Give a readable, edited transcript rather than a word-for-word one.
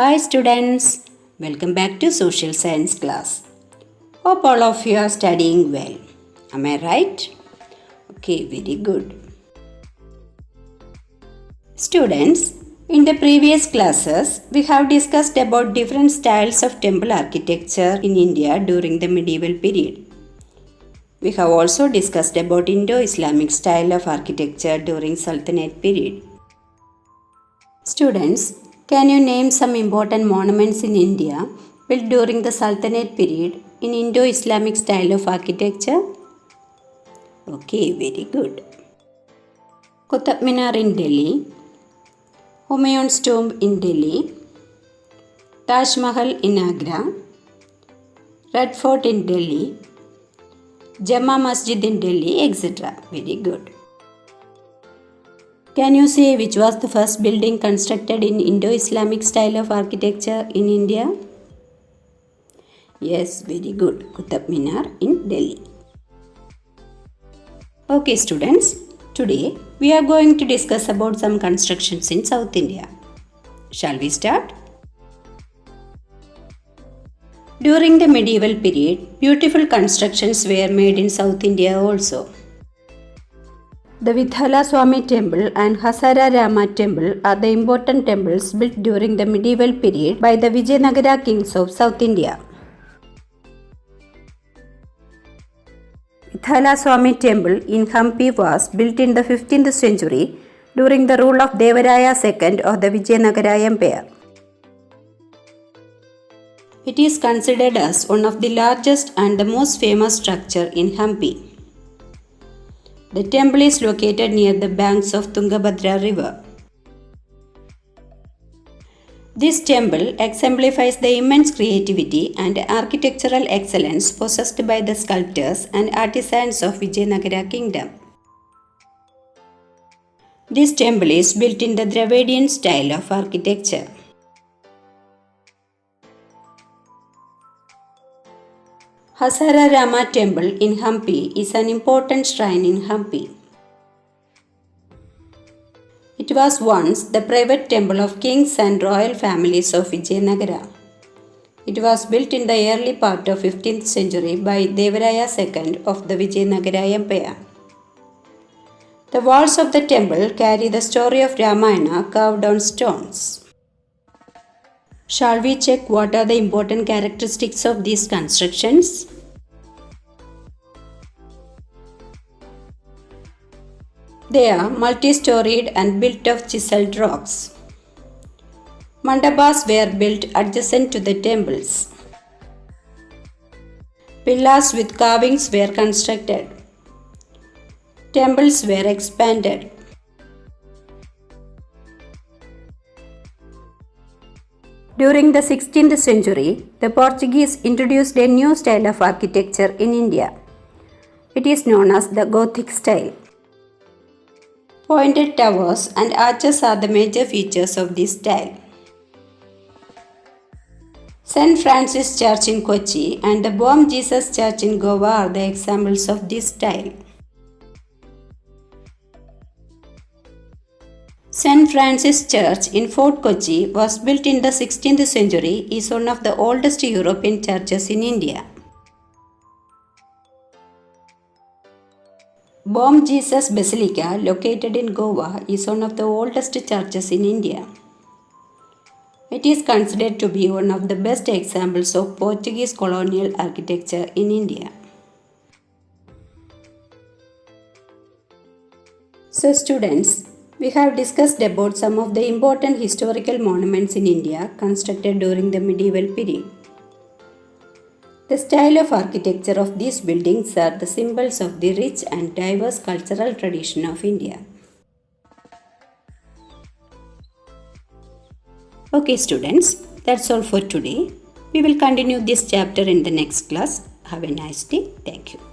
Hi students, welcome back to social science class. Hope all of you are studying well. Am I right? Okay, very good. Students, in the previous classes, we have discussed about different styles of temple architecture in India during the medieval period. We have also discussed about Indo-Islamic style of architecture during Sultanate period. Students, can you name some important monuments in India built during the Sultanate period in Indo-Islamic style of architecture? Okay, very good. Qutub Minar in Delhi, Humayun's tomb in Delhi, Taj Mahal in Agra, Red Fort in Delhi, Jama Masjid in Delhi, etc. Very good. Can you say which was the first building constructed in Indo-Islamic style of architecture in India? Yes, very good. Qutub Minar in Delhi. Okay students, today we are going to discuss about some constructions in South India. Shall we start? During the medieval period, beautiful constructions were made in South India also. The Vithala Swami temple and Hasara Rama temple are the important temples built during the medieval period by the Vijayanagara kings of South India. Vithala Swami temple in Hampi was built in the 15th century during the rule of Devaraya II of the Vijayanagara Empire. It is considered as one of the largest and the most famous structure in Hampi. The temple is located near the banks of Tungabhadra river. This temple exemplifies the immense creativity and architectural excellence possessed by the sculptors and artisans of Vijayanagara kingdom. This temple is built in the Dravidian style of architecture. Hasara Rama temple in Hampi is an important shrine in Hampi. It was once the private temple of kings and royal families of Vijayanagara. It was built in the early part of 15th century by Devaraya II of the Vijayanagara Empire. The walls of the temple carry the story of Ramayana carved on stones. Shall we check what are the important characteristics of these constructions? They are multi-storied and built of chiseled rocks. Mandabas were built adjacent to the temples. Pillars with carvings were constructed. Temples were expanded. During the 16th century, the Portuguese introduced a new style of architecture in India. It is known as the Gothic style. Pointed towers and arches are the major features of this style. St. Francis Church in Kochi and the Bom Jesus Church in Goa are the examples of this style. St. Francis Church in Fort Kochi was built in the 16th century, is one of the oldest European churches in India. Bom Jesus Basilica, located in Goa, is one of the oldest churches in India. It is considered to be one of the best examples of Portuguese colonial architecture in India. So students, we have discussed about some of the important historical monuments in India constructed during the medieval period. The style of architecture of these buildings are the symbols of the rich and diverse cultural tradition of India. Okay students, that's all for today. We will continue this chapter in the next class. Have a nice day. Thank you.